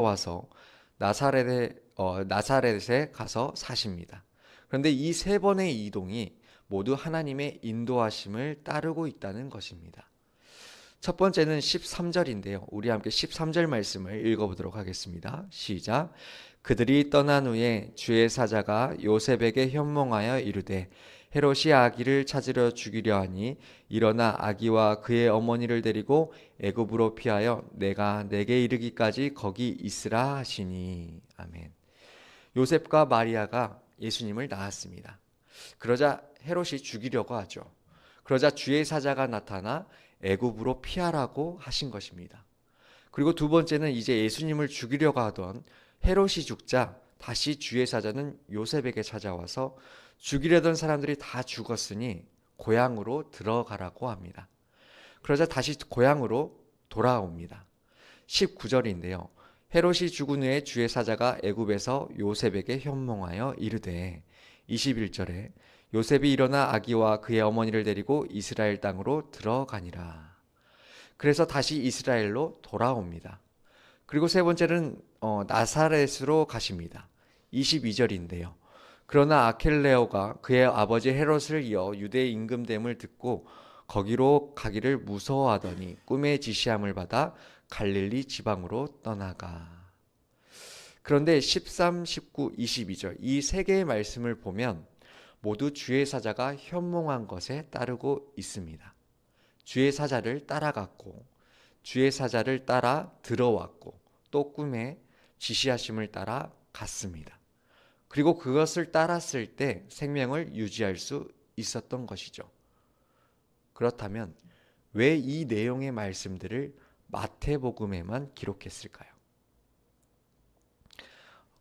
와서 나사렛에 가서 사십니다. 그런데 이 세 번의 이동이 모두 하나님의 인도하심을 따르고 있다는 것입니다. 첫 번째는 13절인데요. 우리 함께 13절 말씀을 읽어보도록 하겠습니다. 시작. 그들이 떠난 후에 주의 사자가 요셉에게 현몽하여 이르되 헤롯이 아기를 찾으려 죽이려 하니 일어나 아기와 그의 어머니를 데리고 애굽으로 피하여 내가 내게 이르기까지 거기 있으라 하시니. 아멘. 요셉과 마리아가 예수님을 낳았습니다. 그러자 헤롯이 죽이려고 하죠. 그러자 주의 사자가 나타나 애굽으로 피하라고 하신 것입니다. 그리고 두 번째는 이제 예수님을 죽이려고 하던 헤롯이 죽자 다시 주의 사자는 요셉에게 찾아와서 죽이려던 사람들이 다 죽었으니 고향으로 들어가라고 합니다. 그러자 다시 고향으로 돌아옵니다. 19절인데요. 헤롯이 죽은 후에 주의 사자가 애굽에서 요셉에게 현몽하여 이르되 21절에 요셉이 일어나 아기와 그의 어머니를 데리고 이스라엘 땅으로 들어가니라. 그래서 다시 이스라엘로 돌아옵니다. 그리고 세 번째는 나사렛으로 가십니다. 22절인데요. 그러나 아켈레오가 그의 아버지 헤롯을 이어 유대 임금됨을 듣고 거기로 가기를 무서워하더니 꿈의 지시함을 받아 갈릴리 지방으로 떠나가. 그런데 13, 19, 22절 이 세 개의 말씀을 보면 모두 주의 사자가 현몽한 것에 따르고 있습니다. 주의 사자를 따라갔고 주의 사자를 따라 들어왔고 또 꿈에 지시하심을 따라 갔습니다. 그리고 그것을 따랐을 때 생명을 유지할 수 있었던 것이죠. 그렇다면 왜 이 내용의 말씀들을 마태복음에만 기록했을까요?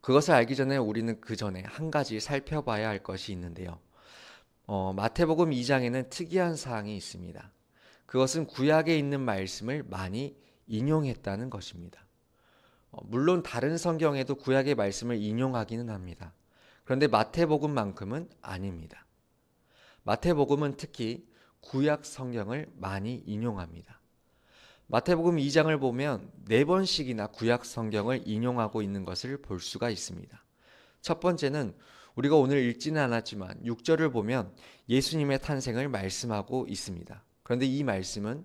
그것을 알기 전에 우리는 그 전에 한 가지 살펴봐야 할 것이 있는데요. 마태복음 2장에는 특이한 사항이 있습니다. 그것은 구약에 있는 말씀을 많이 인용했다는 것입니다. 물론 다른 성경에도 구약의 말씀을 인용하기는 합니다. 그런데 마태복음만큼은 아닙니다. 마태복음은 특히 구약 성경을 많이 인용합니다. 마태복음 2장을 보면 4번씩이나 구약 성경을 인용하고 있는 것을 볼 수가 있습니다. 첫 번째는 우리가 오늘 읽지는 않았지만 6절을 보면 예수님의 탄생을 말씀하고 있습니다. 그런데 이 말씀은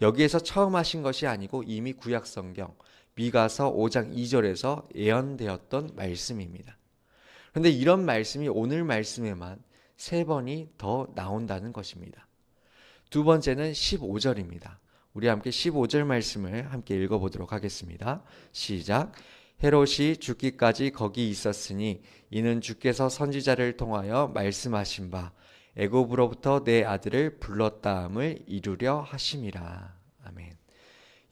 여기에서 처음 하신 것이 아니고 이미 구약 성경 미가서 5장 2절에서 예언되었던 말씀입니다. 그런데 이런 말씀이 오늘 말씀에만 3번이 더 나온다는 것입니다. 두 번째는 15절입니다. 우리 함께 15절 말씀을 함께 읽어보도록 하겠습니다. 시작. 헤롯이 죽기까지 거기 있었으니 이는 주께서 선지자를 통하여 말씀하신 바 애굽으로부터 내 아들을 불렀다함을 이루려 하심이라. 아멘.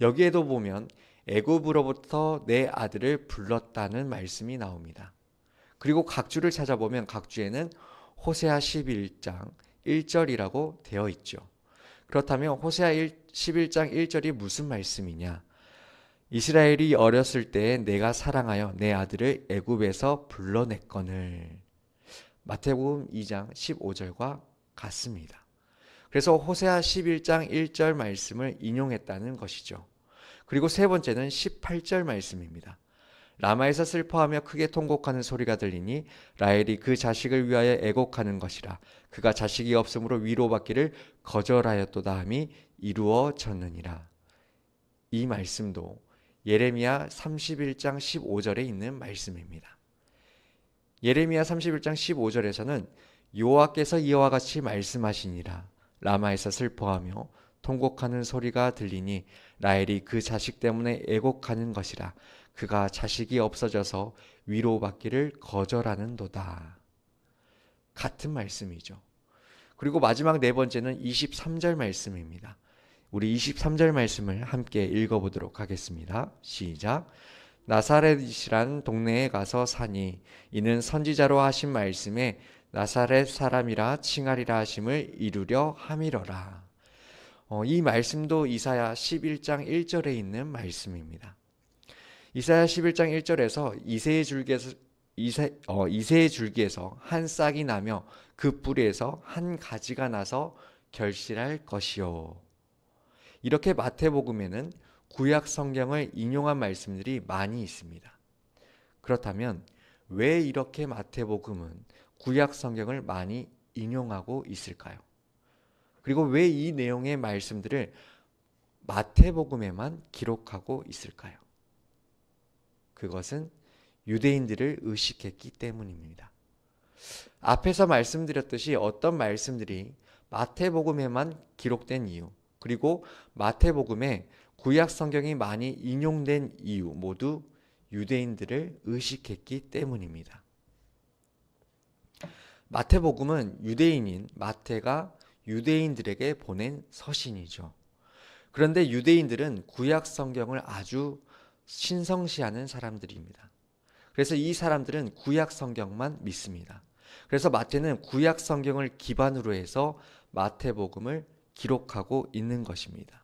여기에도 보면 애굽으로부터 내 아들을 불렀다는 말씀이 나옵니다. 그리고 각 주를 찾아보면 각 주에는 호세아 11장 1절이라고 되어 있죠. 그렇다면 호세아 11장 1절이 무슨 말씀이냐? 이스라엘이 어렸을 때에 내가 사랑하여 내 아들을 애굽에서 불러냈거늘. 마태복음 2장 15절과 같습니다. 그래서 호세아 11장 1절 말씀을 인용했다는 것이죠. 그리고 세 번째는 18절 말씀입니다. 라마에서 슬퍼하며 크게 통곡하는 소리가 들리니 라헬이 그 자식을 위하여 애곡하는 것이라. 그가 자식이 없으므로 위로받기를 거절하였도다 함이 이루어졌느니라. 이 말씀도 예레미야 31장 15절에 있는 말씀입니다. 예레미야 31장 15절에서는 여호와께서 이와 같이 말씀하시니라. 라마에서 슬퍼하며 통곡하는 소리가 들리니 라헬이 그 자식 때문에 애곡하는 것이라. 그가 자식이 없어져서 위로받기를 거절하는도다. 같은 말씀이죠. 그리고 마지막 네 번째는 23절 말씀입니다. 우리 23절 말씀을 함께 읽어보도록 하겠습니다. 시작. 나사렛이란 동네에 가서 사니 이는 선지자로 하신 말씀에 나사렛 사람이라 칭하리라 하심을 이루려 함이러라. 이 말씀도 이사야 11장 1절에 있는 말씀입니다. 이사야 11장 1절에서 이새의 줄기에서 한 싹이 나며 그 뿌리에서 한 가지가 나서 결실할 것이요. 이렇게 마태복음에는 구약 성경을 인용한 말씀들이 많이 있습니다. 그렇다면 왜 이렇게 마태복음은 구약 성경을 많이 인용하고 있을까요? 그리고 왜 이 내용의 말씀들을 마태복음에만 기록하고 있을까요? 그것은 유대인들을 의식했기 때문입니다. 앞에서 말씀드렸듯이 어떤 말씀들이 마태복음에만 기록된 이유, 그리고 마태복음에 구약 성경이 많이 인용된 이유 모두 유대인들을 의식했기 때문입니다. 마태복음은 유대인인 마태가 유대인들에게 보낸 서신이죠. 그런데 유대인들은 구약 성경을 아주 신성시하는 사람들입니다. 그래서 이 사람들은 구약 성경만 믿습니다. 그래서 마태는 구약 성경을 기반으로 해서 마태복음을 기록하고 있는 것입니다.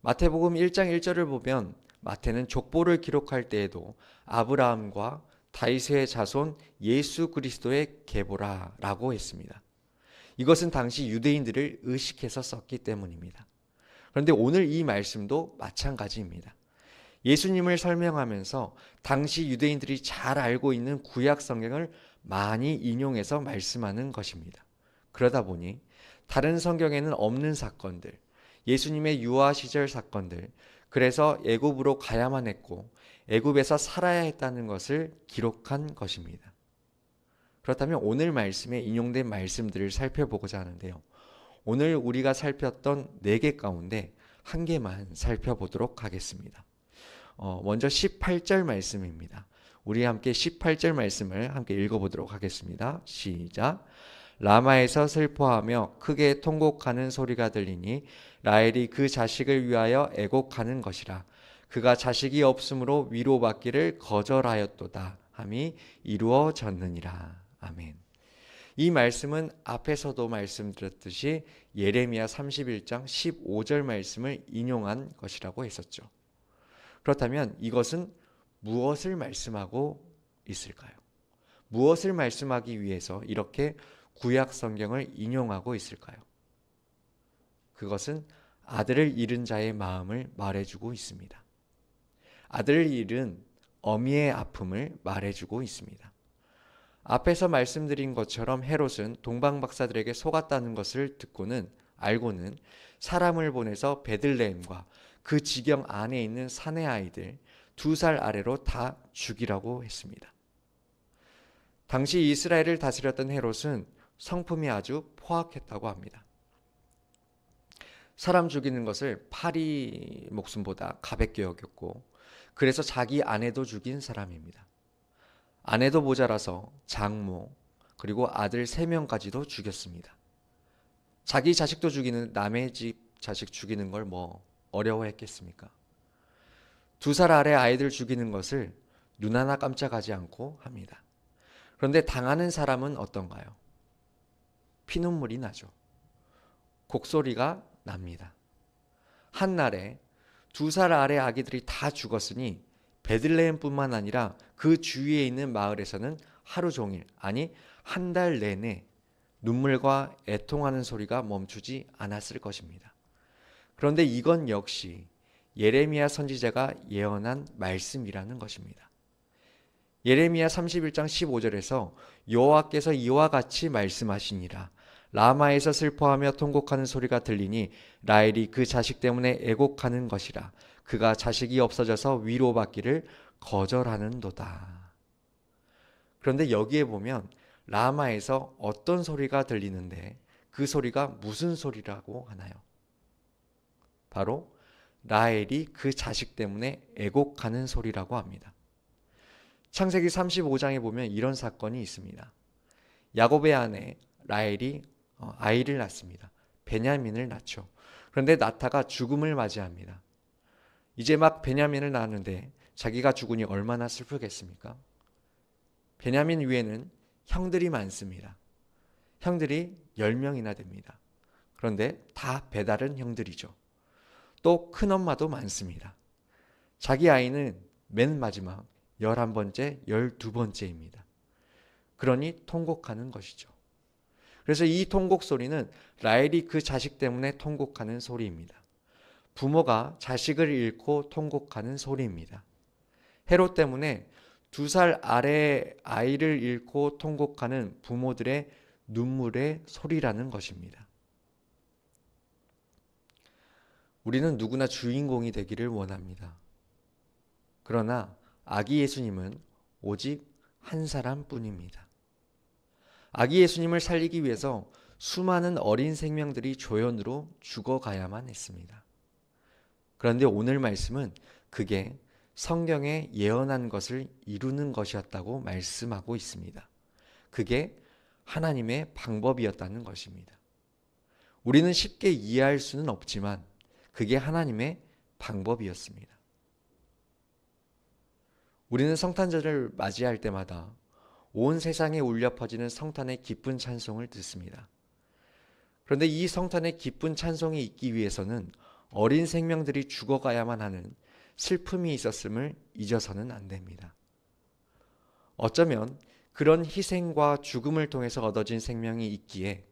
마태복음 1장 1절을 보면 마태는 족보를 기록할 때에도 아브라함과 다윗의 자손 예수 그리스도의 계보라라고 했습니다. 이것은 당시 유대인들을 의식해서 썼기 때문입니다. 그런데 오늘 이 말씀도 마찬가지입니다. 예수님을 설명하면서 당시 유대인들이 잘 알고 있는 구약 성경을 많이 인용해서 말씀하는 것입니다. 그러다 보니 다른 성경에는 없는 사건들, 예수님의 유아 시절 사건들, 그래서 애굽으로 가야만 했고 애굽에서 살아야 했다는 것을 기록한 것입니다. 그렇다면 오늘 말씀에 인용된 말씀들을 살펴보고자 하는데요. 오늘 우리가 살폈던 4개 가운데 한 개만 살펴보도록 하겠습니다. 먼저 18절 말씀입니다. 우리 함께 18절 말씀을 함께 읽어보도록 하겠습니다. 시작. 라마에서 슬퍼하며 크게 통곡하는 소리가 들리니 라헬이 그 자식을 위하여 애곡하는 것이라. 그가 자식이 없으므로 위로받기를 거절하였도다 함이 이루어졌느니라. 아멘. 이 말씀은 앞에서도 말씀드렸듯이 예레미야 31장 15절 말씀을 인용한 것이라고 했었죠. 그렇다면 이것은 무엇을 말씀하고 있을까요? 무엇을 말씀하기 위해서 이렇게 구약 성경을 인용하고 있을까요? 그것은 아들을 잃은 자의 마음을 말해주고 있습니다. 아들을 잃은 어미의 아픔을 말해주고 있습니다. 앞에서 말씀드린 것처럼 헤롯은 동방 박사들에게 속았다는 것을 알고는 사람을 보내서 베들레헴과 그 지경 안에 있는 사내 아이들 2살 아래로 다 죽이라고 했습니다. 당시 이스라엘을 다스렸던 헤롯은 성품이 아주 포악했다고 합니다. 사람 죽이는 것을 파리 목숨보다 가볍게 여겼고 그래서 자기 아내도 죽인 사람입니다. 아내도 모자라서 장모 그리고 아들 3명까지도 죽였습니다. 자기 자식도 죽이는 남의 집 자식 죽이는 걸 어려워했겠습니까? 2살 아래 아이들 죽이는 것을 눈 하나 깜짝하지 않고 합니다. 그런데 당하는 사람은 어떤가요? 피눈물이 나죠. 곡소리가 납니다. 한날에 2살 아래 아기들이 다 죽었으니 베들레헴뿐만 아니라 그 주위에 있는 마을에서는 하루 종일, 아니 한 달 내내 눈물과 애통하는 소리가 멈추지 않았을 것입니다. 그런데 이건 역시 예레미야 선지자가 예언한 말씀이라는 것입니다. 예레미야 31장 15절에서 여호와께서 이와 같이 말씀하시니라. 라마에서 슬퍼하며 통곡하는 소리가 들리니 라헬이 그 자식 때문에 애곡하는 것이라. 그가 자식이 없어져서 위로받기를 거절하는도다. 그런데 여기에 보면 라마에서 어떤 소리가 들리는데 그 소리가 무슨 소리라고 하나요? 바로 라헬이 그 자식 때문에 애곡하는 소리라고 합니다. 창세기 35장에 보면 이런 사건이 있습니다. 야곱의 아내 라헬이 아이를 낳습니다. 베냐민을 낳죠. 그런데 나타가 죽음을 맞이합니다. 이제 막 베냐민을 낳았는데 자기가 죽으니 얼마나 슬프겠습니까? 베냐민 위에는 형들이 많습니다. 형들이 10명이나 됩니다. 그런데 다 배다른 형들이죠. 또 큰엄마도 많습니다. 자기 아이는 맨 마지막 11번째, 12번째입니다. 그러니 통곡하는 것이죠. 그래서 이 통곡 소리는 라헬이 그 자식 때문에 통곡하는 소리입니다. 부모가 자식을 잃고 통곡하는 소리입니다. 해로 때문에 2살 아래 아이를 잃고 통곡하는 부모들의 눈물의 소리라는 것입니다. 우리는 누구나 주인공이 되기를 원합니다. 그러나 아기 예수님은 오직 한 사람뿐입니다. 아기 예수님을 살리기 위해서 수많은 어린 생명들이 조연으로 죽어가야만 했습니다. 그런데 오늘 말씀은 그게 성경에 예언한 것을 이루는 것이었다고 말씀하고 있습니다. 그게 하나님의 방법이었다는 것입니다. 우리는 쉽게 이해할 수는 없지만 그게 하나님의 방법이었습니다. 우리는 성탄절을 맞이할 때마다 온 세상에 울려 퍼지는 성탄의 기쁜 찬송을 듣습니다. 그런데 이 성탄의 기쁜 찬송이 있기 위해서는 어린 생명들이 죽어가야만 하는 슬픔이 있었음을 잊어서는 안 됩니다. 어쩌면 그런 희생과 죽음을 통해서 얻어진 생명이 있기에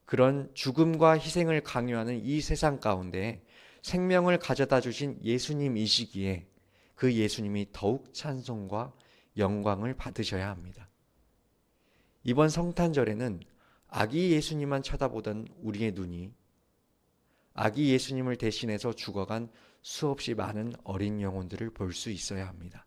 그런 죽음과 희생을 강요하는 이 세상 가운데 생명을 가져다 주신 예수님이시기에 그 예수님이 더욱 찬송과 영광을 받으셔야 합니다. 이번 성탄절에는 아기 예수님만 쳐다보던 우리의 눈이 아기 예수님을 대신해서 죽어간 수없이 많은 어린 영혼들을 볼 수 있어야 합니다.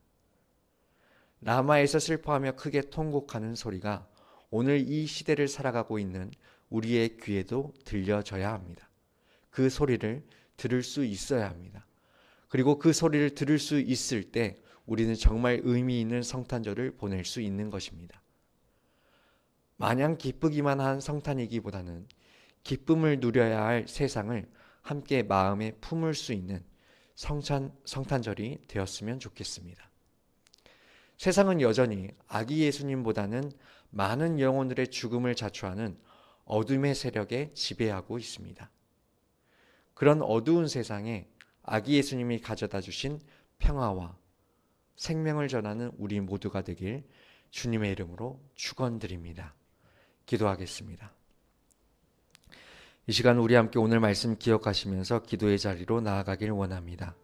라마에서 슬퍼하며 크게 통곡하는 소리가 오늘 이 시대를 살아가고 있는 우리의 귀에도 들려져야 합니다. 그 소리를 들을 수 있어야 합니다. 그리고 그 소리를 들을 수 있을 때 우리는 정말 의미 있는 성탄절을 보낼 수 있는 것입니다. 마냥 기쁘기만 한 성탄이기보다는 기쁨을 누려야 할 세상을 함께 마음에 품을 수 있는 성탄절이 되었으면 좋겠습니다. 세상은 여전히 아기 예수님보다는 많은 영혼들의 죽음을 자초하는 어둠의 세력에 지배하고 있습니다. 그런 어두운 세상에 아기 예수님이 가져다 주신 평화와 생명을 전하는 우리 모두가 되길 주님의 이름으로 축원드립니다. 기도하겠습니다. 이 시간 우리 함께 오늘 말씀 기억하시면서 기도의 자리로 나아가길 원합니다.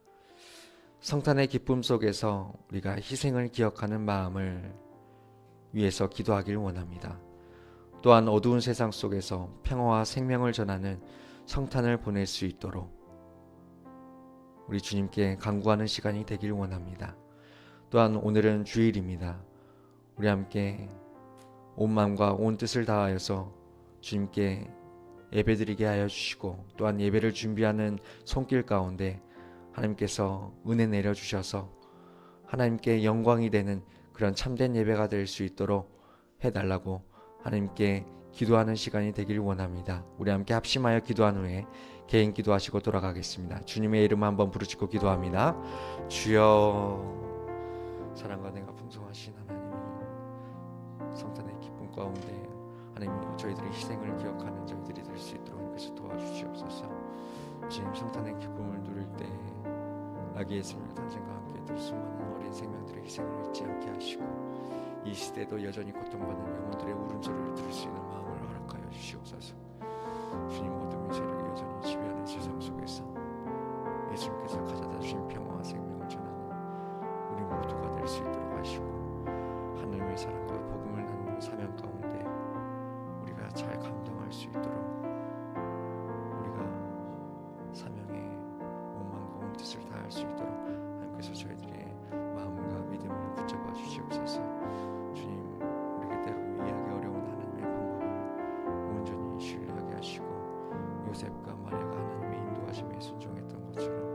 성탄의 기쁨 속에서 우리가 희생을 기억하는 마음을 위해서 기도하길 원합니다. 또한 어두운 세상 속에서 평화와 생명을 전하는 성탄을 보낼 수 있도록 우리 주님께 간구하는 시간이 되길 원합니다. 또한 오늘은 주일입니다. 우리 함께 온 마음과 온 뜻을 다하여서 주님께 예배드리게 하여 주시고 또한 예배를 준비하는 손길 가운데 하나님께서 은혜 내려주셔서 하나님께 영광이 되는 그런 참된 예배가 될 수 있도록 해달라고 하나님께 기도하는 시간이 되길 원합니다. 우리 함께 합심하여 기도한 후에 개인 기도하시고 돌아가겠습니다. 주님의 이름 한번 부르짖고 기도합니다. 주여, 사랑과 내가 풍성하신 하나님이 성탄의 기쁨 가운데 하나님 저희들의 희생을 기억하는 저희들이 될 수 있도록 하나님께서 도와주시옵소서. 주님, 성탄의 기쁨을 누릴 때 아기 예수님의 탄생과 함께 들 수많은 어린 생명들의 희생을 잊지 않게 하시고 이 시대도 여전히 고통받는 영혼들의 울음소리를 들을 수 있는 마음을 허락하여 주시옵소서. 주님, 어둠의 세력이 여전히 지배하는 세상 속에서 예수님께서 가져다 주신 평화와 생명을 전하는 우리 모두가 될 수 있도록 하시고 하나님의 사랑과 복음을 나누는 사명 가운데 우리가 잘 감당할 수 있도록 우리가 사명에 온 마음과 온 뜻을 다할 수 있도록 하나님께서 저희들의 마음과 믿음을 붙잡아 주시옵소서. 주님, 우리에게 때로 이해하기 어려운 하나님의 방법을 온전히 신뢰하게 하시고 요셉과 마리아가 하나님의 인도하심에 순종했던 것처럼